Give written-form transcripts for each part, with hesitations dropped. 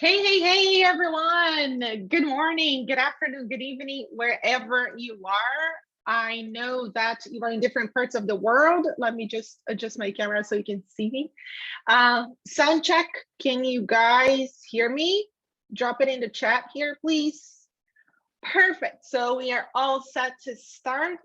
Hey, everyone. Good morning, good afternoon, good evening, wherever you are. I know that you are in different parts of the world. Let me just adjust my camera so you can see me. Sound check. Can you guys hear me? Drop it in the chat here, please. Perfect. So we are all set to start.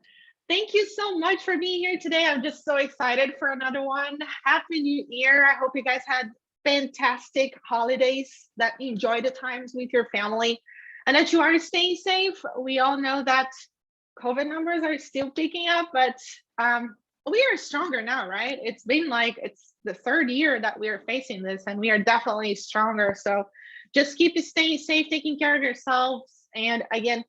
Thank you so much for being here today. I'm just so excited for another one. Happy New Year. I hope you guys had fantastic holidays, that you enjoy the times with your family, and that you are staying safe. We all know that COVID numbers are still picking up, but we are stronger now, right? It's been like, it's the third year that we are facing this, and we are definitely stronger. So just keep staying safe, taking care of yourselves. And again,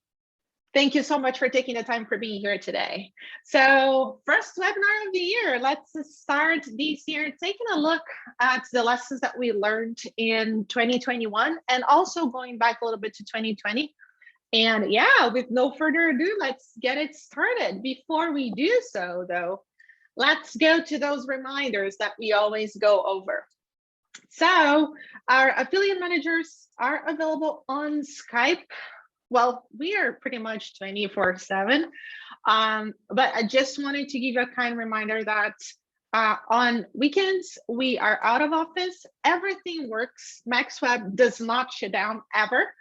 thank you so much for taking the time for being here today. So first webinar of the year, let's start this year taking a look at the lessons that we learned in 2021 and also going back a little bit to 2020. And yeah, with no further ado, let's get it started. Before we do so though, let's go to those reminders that we always go over. So our affiliate managers are available on Skype. Well, we are pretty much 24/7, but I just wanted to give you a kind reminder that on weekends, we are out of office. Everything works. MaxWeb does not shut down ever.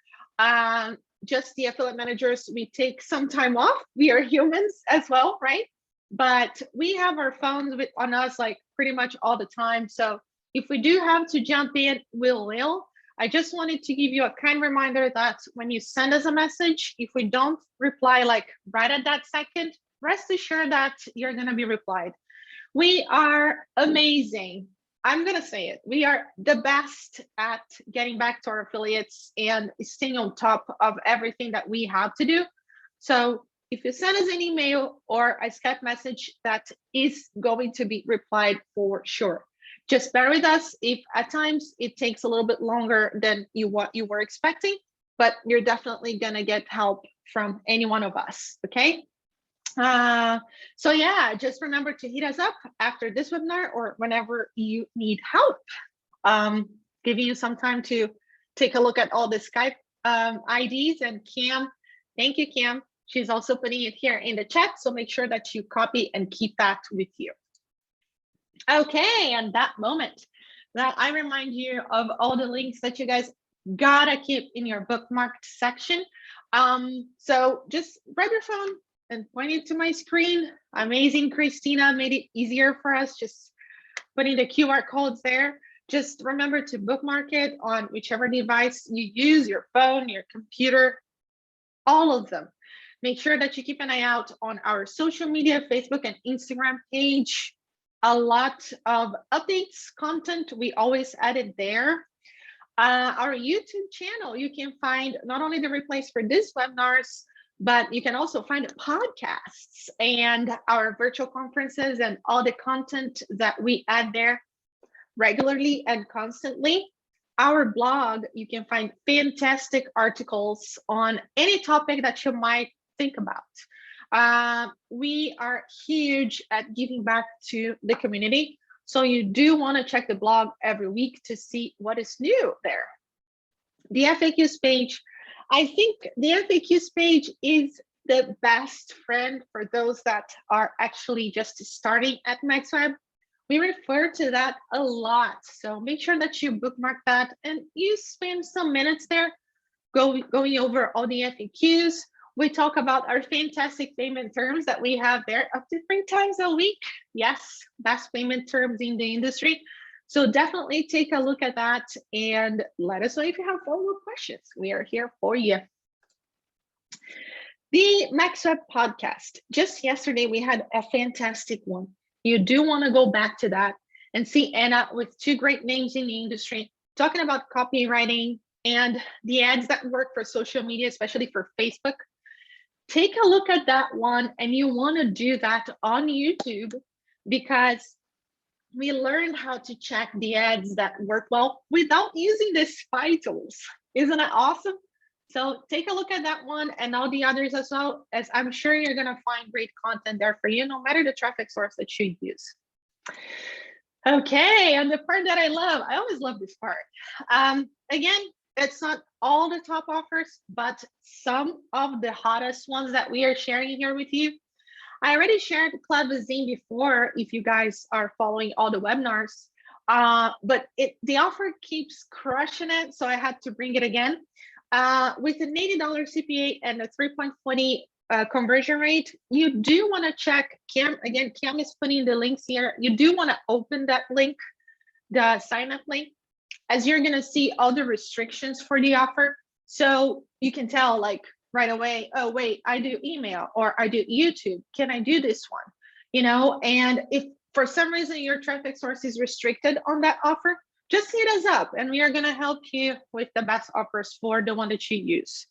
Just the affiliate managers, we take some time off. We are humans as well, right? But we have our phones on us like pretty much all the time. So if we do have to jump in, we will. I just wanted to give you a kind reminder that when you send us a message, if we don't reply like right at that second, rest assured that you're going to be replied. We are amazing. I'm going to say it. We are the best at getting back to our affiliates and staying on top of everything that we have to do. So if you send us an email or a Skype message, that is going to be replied for sure. Just bear with us if at times it takes a little bit longer than what you were expecting, but you're definitely going to get help from any one of us, okay? So yeah, just remember to hit us up after this webinar or whenever you need help. Giving you some time to take a look at all the Skype IDs, and Cam, thank you, Cam. She's also putting it here in the chat, so make sure that you copy and keep that with you. Okay, and that moment that I remind you of all the links that you guys gotta keep in your bookmarked section. So just grab your phone and point it to my screen. Amazing, Christina made it easier for us, just putting the QR codes there. Just remember to bookmark it on whichever device you use, your phone, your computer, all of them. Make sure that you keep an eye out on our social media, Facebook and Instagram page. A lot of updates, content, we always add it there. Our YouTube channel, you can find not only the replays for these webinars, but you can also find podcasts and our virtual conferences and all the content that we add there regularly and constantly. Our blog, you can find fantastic articles on any topic that you might think about. We are huge at giving back to the community. So you do want to check the blog every week to see what is new there. The FAQs page, I think the FAQs page is the best friend for those that are actually just starting at MaxWeb. We refer to that a lot. So make sure that you bookmark that and you spend some minutes there going over all the FAQs. We talk about our fantastic payment terms that we have there up to 3 times a week. Yes, best payment terms in the industry. So definitely take a look at that and let us know if you have follow-up questions. We are here for you. The MaxWeb podcast. Just yesterday, we had a fantastic one. You do want to go back to that and see Anna with 2 great names in the industry, talking about copywriting and the ads that work for social media, especially for Facebook. Take a look at that one, and you want to do that on YouTube because we learned how to check the ads that work well without using the spy tools. Isn't that awesome? So take a look at that one and all the others as well, as I'm sure you're going to find great content there for you, no matter the traffic source that you use. Okay, and the part that I love, I always love this part. Again, it's not all the top offers, but some of the hottest ones that we are sharing here with you. I already shared Club Zine before if you guys are following all the webinars, but the offer keeps crushing it, so I had to bring it again. With an $80 CPA and a 3.20 conversion rate, you do want to check Cam. Again, Cam is putting the links here. You do want to open that link, the sign up link, as you're going to see all the restrictions for the offer. So you can tell like right away, oh, wait, I do email or I do YouTube. Can I do this one? You know, and if for some reason your traffic source is restricted on that offer, just hit us up and we are going to help you with the best offers for the one that you use.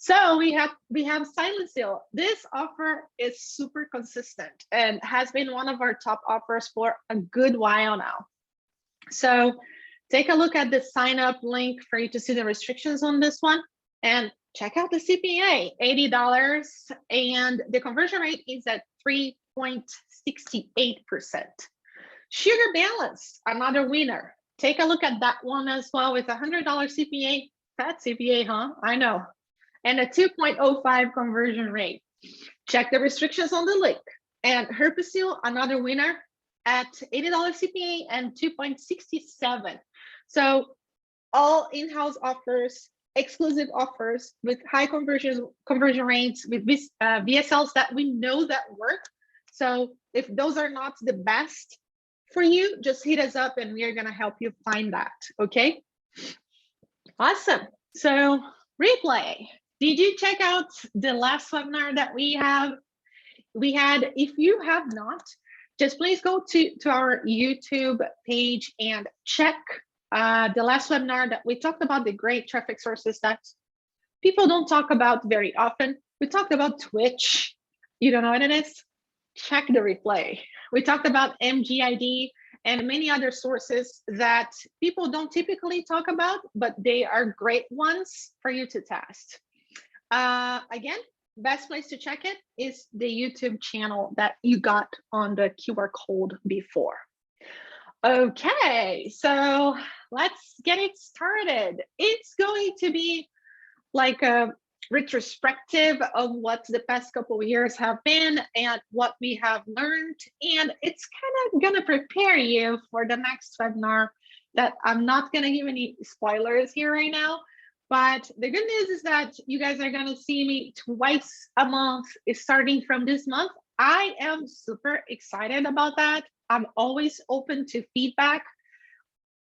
So we have Silent Seal. This offer is super consistent and has been one of our top offers for a good while now. So take a look at the sign up link for you to see the restrictions on this one and check out the CPA, $80, and the conversion rate is at 3.68%. Sugar Balance, another winner. Take a look at that one as well with $100 CPA. Fat CPA, huh? I know. And a 2.05 conversion rate. Check the restrictions on the link. And Herpesil, another winner at $80 CPA and 2.67. So all in-house offers, exclusive offers with high conversion rates, with VSLs that we know that work. So if those are not the best for you, just hit us up and we are going to help you find that. Okay. Awesome. So replay. Did you check out the last webinar that we had? If you have not, just please go to our YouTube page and check the last webinar that we talked about the great traffic sources that people don't talk about very often. We talked about Twitch. You don't know what it is? Check the replay. We talked about MGID and many other sources that people don't typically talk about, but they are great ones for you to test. Again, best place to check it is the YouTube channel that you got on the QR code before. Okay, so let's get it started. It's going to be like a retrospective of what the past couple of years have been and what we have learned, and it's kind of gonna prepare you for the next webinar that I'm not gonna give any spoilers here right now. But the good news is that you guys are gonna see me twice a month starting from this month. I am super excited about that. I'm always open to feedback,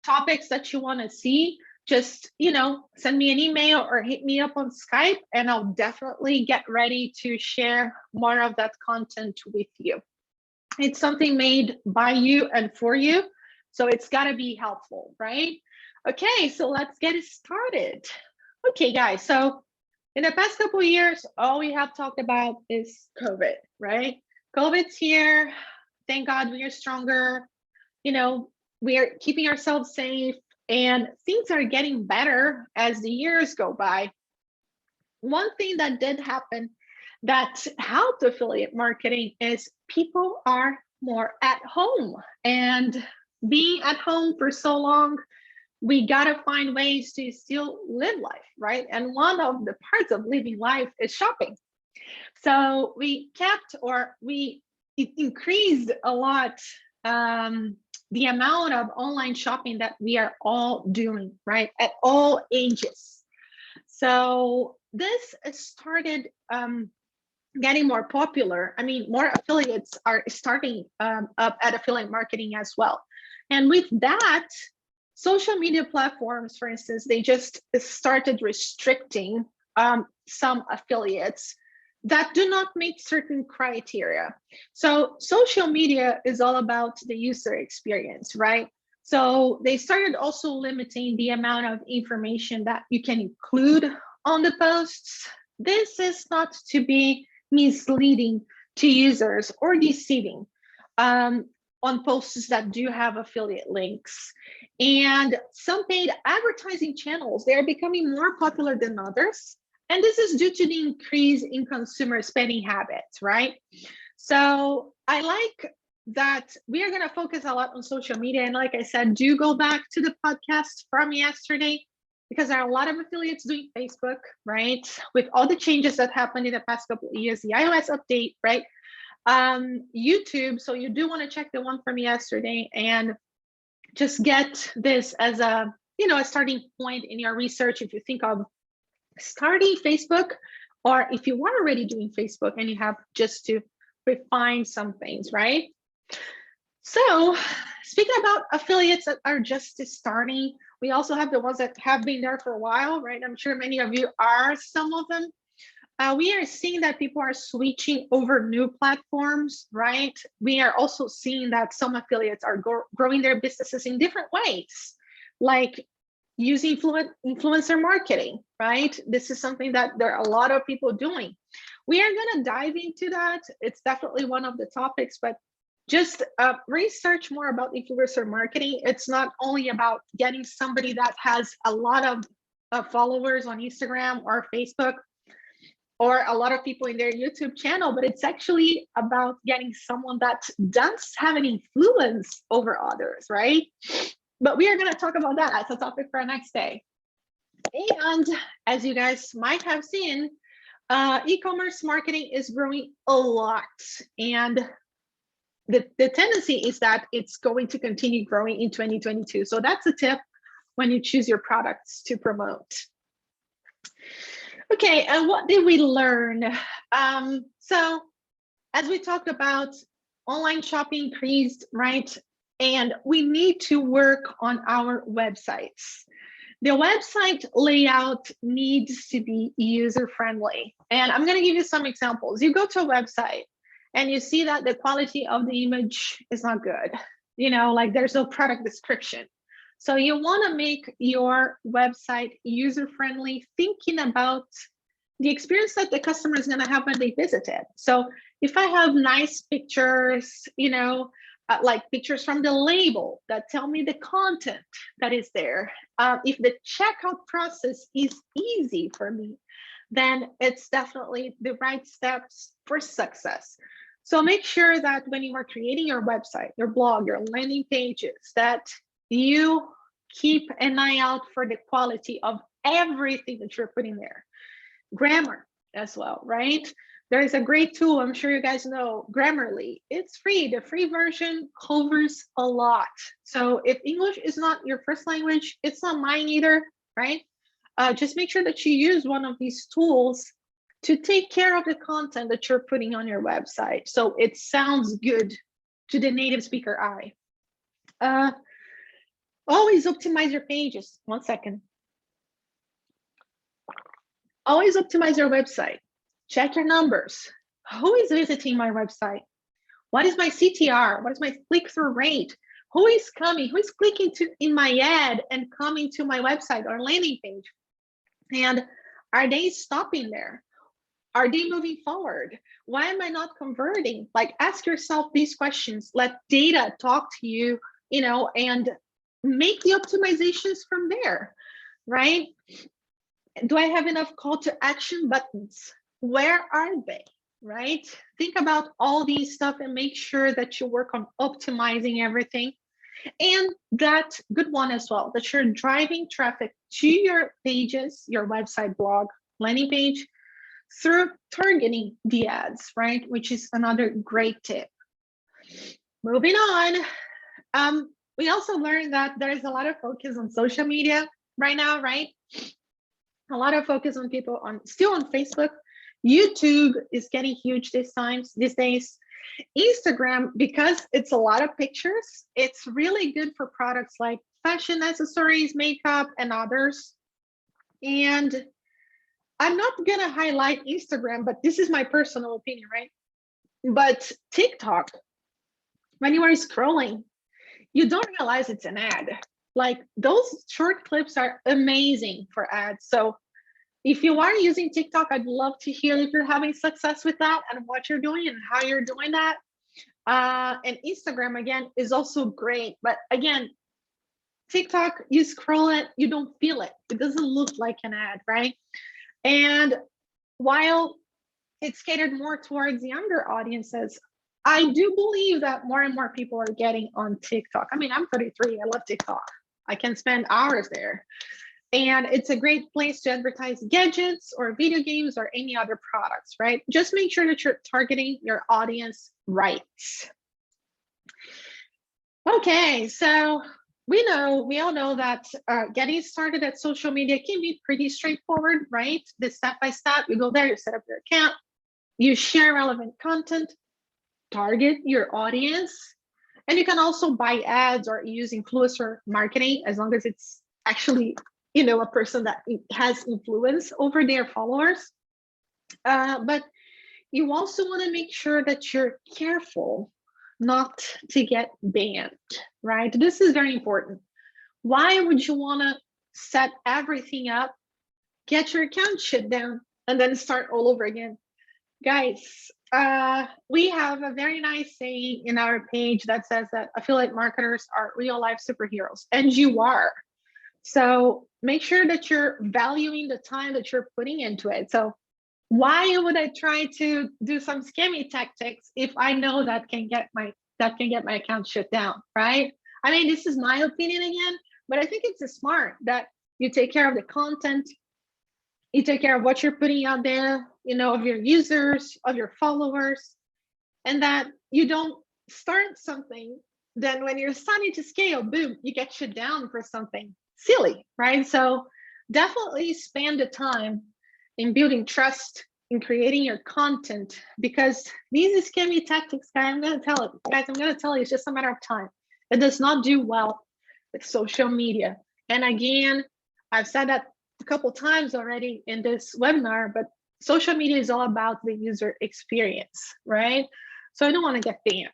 topics that you wanna see. Just, you know, send me an email or hit me up on Skype and I'll definitely get ready to share more of that content with you. It's something made by you and for you, so it's gotta be helpful, right? Okay, so let's get it started. Okay, guys, so in the past couple of years, all we have talked about is COVID, right? COVID's here. Thank God we are stronger. You know, we are keeping ourselves safe and things are getting better as the years go by. One thing that did happen that helped affiliate marketing is people are more at home, and being at home for so long, we got to find ways to still live life, right? And one of the parts of living life is shopping. So we increased a lot the amount of online shopping that we are all doing, right? At all ages. So this started getting more popular. I mean, more affiliates are starting up at affiliate marketing as well. And with that, social media platforms, for instance, they just started restricting some affiliates that do not meet certain criteria. So social media is all about the user experience, right? So they started also limiting the amount of information that you can include on the posts. This is not to be misleading to users or deceiving on posts that do have affiliate links. And some paid advertising channels, they are becoming more popular than others. And this is due to the increase in consumer spending habits, right? So I like that we are going to focus a lot on social media. And like I said, do go back to the podcast from yesterday because there are a lot of affiliates doing Facebook, right? With all the changes that happened in the past couple of years, the iOS update, right? YouTube, so you do want to check the one from yesterday and just get this as a, a starting point in your research if you think of starting Facebook, or if you are already doing Facebook and you have just to refine some things, right? So speaking about affiliates that are just starting, we also have the ones that have been there for a while, right? I'm sure many of you are some of them. We are seeing that people are switching over new platforms, right? We are also seeing that some affiliates are growing their businesses in different ways, like using influencer marketing, right? This is something that there are a lot of people doing. We are going to dive into that. It's definitely one of the topics, but just research more about influencer marketing. It's not only about getting somebody that has a lot of followers on Instagram or Facebook, or a lot of people in their YouTube channel, but it's actually about getting someone that does have an influence over others, right? But we are going to talk about that as a topic for our next day. And as you guys might have seen, e-commerce marketing is growing a lot. And the tendency is that it's going to continue growing in 2022. So that's a tip when you choose your products to promote. Okay, and what did we learn? So as we talked about, online shopping increased, right? And we need to work on our websites. The website layout needs to be user-friendly. And I'm going to give you some examples. You go to a website and you see that the quality of the image is not good. Like there's no product description. So you want to make your website user-friendly, thinking about the experience that the customer is going to have when they visit it. So if I have nice pictures, like pictures from the label that tell me the content that is there, if the checkout process is easy for me, then it's definitely the right steps for success. So make sure that when you are creating your website, your blog, your landing pages, that you keep an eye out for the quality of everything that you're putting there. Grammar as well, right? There is a great tool, I'm sure you guys know, Grammarly. It's free. The free version covers a lot. So if English is not your first language, it's not mine either, right? Just make sure that you use one of these tools to take care of the content that you're putting on your website, so it sounds good to the native speaker eye. Always optimize your pages. 1 second. Always optimize your website. Check your numbers. Who is visiting my website? What is my CTR? What is my click-through rate? Who is coming? Who is clicking in my ad and coming to my website or landing page? And are they stopping there? Are they moving forward? Why am I not converting? Like, ask yourself these questions. Let data talk to you, and make the optimizations from there, right? Do I have enough call to action buttons? Where are they, right? Think about all these stuff and make sure that you work on optimizing everything. And that good one as well, that you're driving traffic to your pages, your website, blog, landing page, through targeting the ads, right? Which is another great tip. Moving on. We also learned that there's a lot of focus on social media right now, right? A lot of focus on people still on Facebook. YouTube is getting huge these days. Instagram, because it's a lot of pictures, it's really good for products like fashion accessories, makeup, and others. And I'm not going to highlight Instagram, but this is my personal opinion, right? But TikTok, when you are scrolling, you don't realize it's an ad. Like, those short clips are amazing for ads. So if you are using TikTok, I'd love to hear if you're having success with that and what you're doing and how you're doing that. And Instagram, again, is also great. But again, TikTok, you scroll it, you don't feel it. It doesn't look like an ad, right? And while it's catered more towards younger audiences, I do believe that more and more people are getting on TikTok. I mean, I'm 33, I love TikTok. I can spend hours there. And it's a great place to advertise gadgets or video games or any other products, right? Just make sure that you're targeting your audience right. Okay, so we all know that getting started at social media can be pretty straightforward, right? The step-by-step, you go there, you set up your account, you share relevant content, target your audience, and you can also buy ads or use influencer marketing as long as it's actually, a person that has influence over their followers. But you also want to make sure that you're careful not to get banned, right? This is very important. Why would you want to set everything up, get your account shut down, and then start all over again? Guys, we have a very nice saying in our page that says that affiliate marketers are real life superheroes, and you are. So make sure that you're valuing the time that you're putting into it. So why would I try to do some scammy tactics if I know that can get my account shut down, right? I mean, this is my opinion again, but I think it's smart that you take care of the content, you take care of what you're putting out there, of your users, of your followers, and that you don't start something, then when you're starting to scale, boom, you get shut down for something silly, right? So definitely spend the time in building trust, in creating your content, because these scammy tactics, guys, I'm going to tell you, it's just a matter of time. It does not do well with social media. And again, I've said that a couple times already in this webinar, but social media is all about the user experience, right? So I don't want to get banned.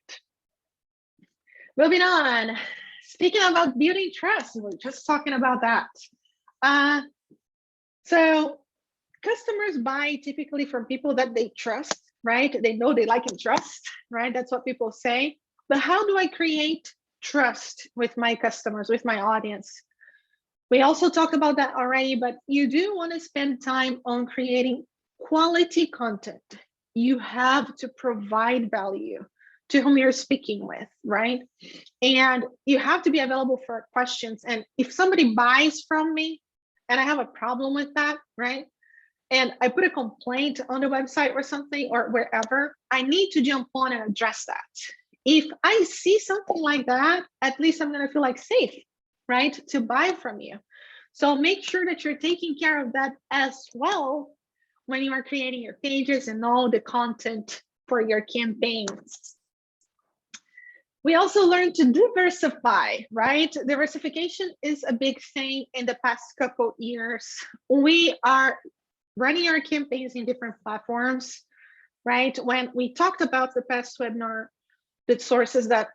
Moving on, speaking about building trust, we're just talking about that. So customers buy typically from people that they trust, right? They know, they like, and trust, right? That's what people say. But how do I create trust with my customers, with my audience? We also talked about that already, but you do want to spend time on creating quality content. You have to provide value to whom you're speaking with, right? And you have to be available for questions. And if somebody buys from me and I have a problem with that, right? And I put a complaint on the website or something or wherever, I need to jump on and address that. If I see something like that, at least I'm going to feel like safe, right, to buy from you. So make sure that you're taking care of that as well when you are creating your pages and all the content for your campaigns. We also learned to diversify, right? Diversification is a big thing in the past couple years. We are running our campaigns in different platforms, right? When we talked about the past webinar, the sources that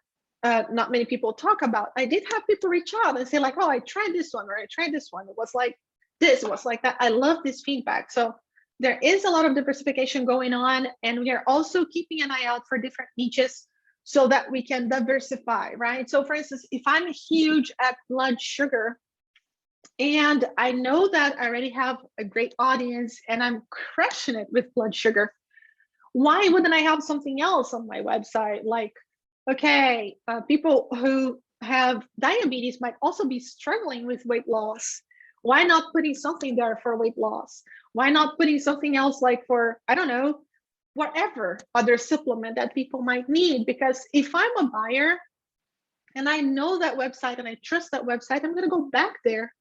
not many people talk about, I did have people reach out and say like, oh, I tried this one, or I tried this one. It was like this, it was like that. I love this feedback. So there is a lot of diversification going on, and we are also keeping an eye out for different niches so that we can diversify, right? So for instance, if I'm huge at blood sugar, and I know that I already have a great audience and I'm crushing it with blood sugar, why wouldn't I have something else on my website? Like, okay, people who have diabetes might also be struggling with weight loss. Why not putting something there for weight loss? Why not putting something else like for, I don't know, whatever other supplement that people might need? Because if I'm a buyer and I know that website and I trust that website, I'm going to go back there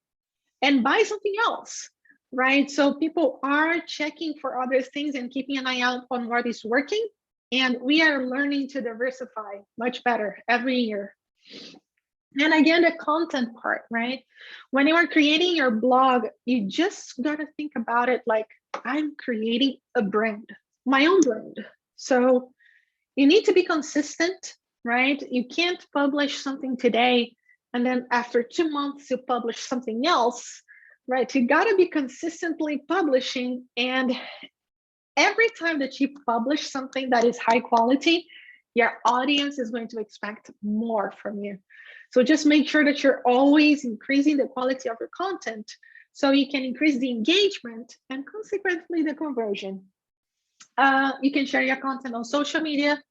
and buy something else, right? So people are checking for other things and keeping an eye out on what is working. And we are learning to diversify much better every year. And again, the content part, right? When you are creating your blog, you just got to think about it like, I'm creating a brand, my own brand. So you need to be consistent, right? You can't publish something today and then after 2 months you publish something else, right? You got to be consistently publishing, and every time that you publish something that is high quality, your audience is going to expect more from you. So just make sure that you're always increasing the quality of your content so you can increase the engagement and consequently the conversion. You can share your content on social media,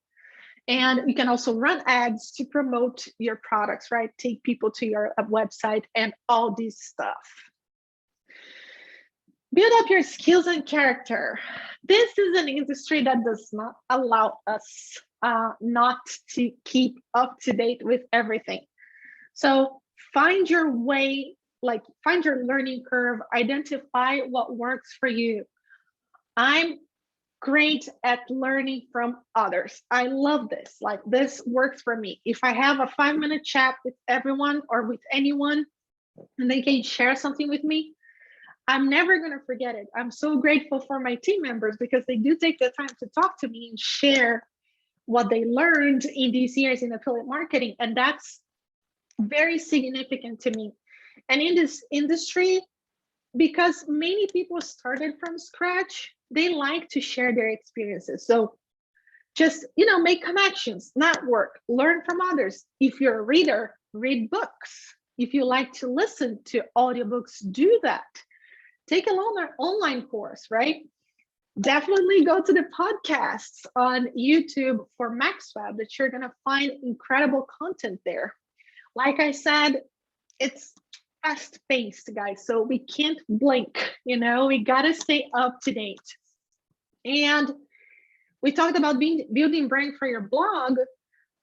and you can also run ads to promote your products, right? Take people to your website and all this stuff. Build up your skills and character. This is an industry that does not allow us not to keep up to date with everything. So find your way, like find your learning curve, identify what works for you. I'm great at learning from others. I love this. Like this works for me. If I have a 5-minute chat with everyone or with anyone and they can share something with me, I'm never going to forget it. I'm so grateful for my team members because they do take the time to talk to me and share what they learned in these years in affiliate marketing. And that's very significant to me. And in this industry, because many people started from scratch, they like to share their experiences. So just, make connections, network, learn from others. If you're a reader, read books. If you like to listen to audiobooks, do that. Take a online course, right? Definitely go to the podcasts on YouTube for MaxWeb that you're going to find incredible content there. Like I said, it's fast-paced, guys, so we can't blink, we got to stay up to date. And we talked about building brand for your blog,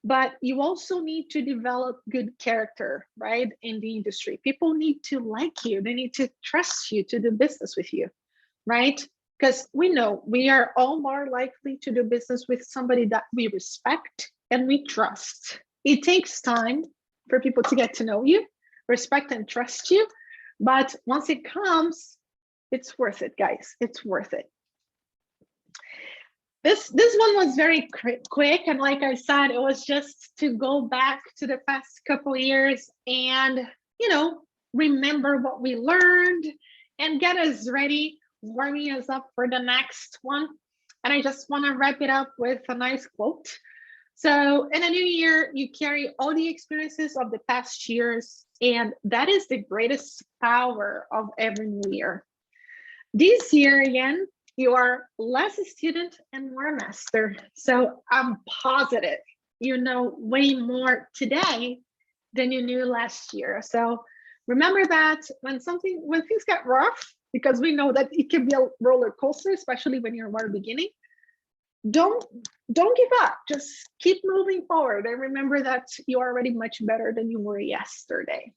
but you also need to develop good character, right, in the industry. People need to like you. They need to trust you to do business with you, right? Because we know we are all more likely to do business with somebody that we respect and we trust. It takes time for people to get to know you, respect and trust you. But once it comes, it's worth it, guys. It's worth it. This one was very quick. And like I said, it was just to go back to the past couple of years and, remember what we learned and get us ready, warming us up for the next one. And I just want to wrap it up with a nice quote. So in a new year, you carry all the experiences of the past years, and that is the greatest power of every new year. This year, again, you are less a student and more a master. So I'm positive you know way more today than you knew last year. So remember that when things get rough, because we know that it can be a roller coaster, especially when you're more beginning, don't give up. Just keep moving forward and remember that you're already much better than you were yesterday.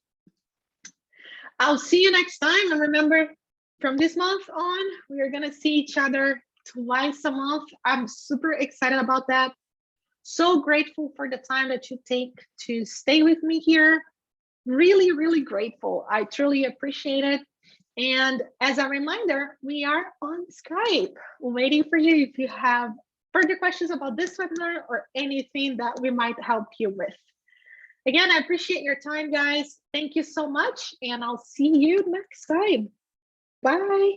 I'll see you next time. And remember, from this month on, we are going to see each other twice a month. I'm super excited about that. So grateful for the time that you take to stay with me here. Really, really grateful. I truly appreciate it. And as a reminder, we are on Skype waiting for you if you have further questions about this webinar or anything that we might help you with. Again, I appreciate your time, guys. Thank you so much, and I'll see you next time. Bye.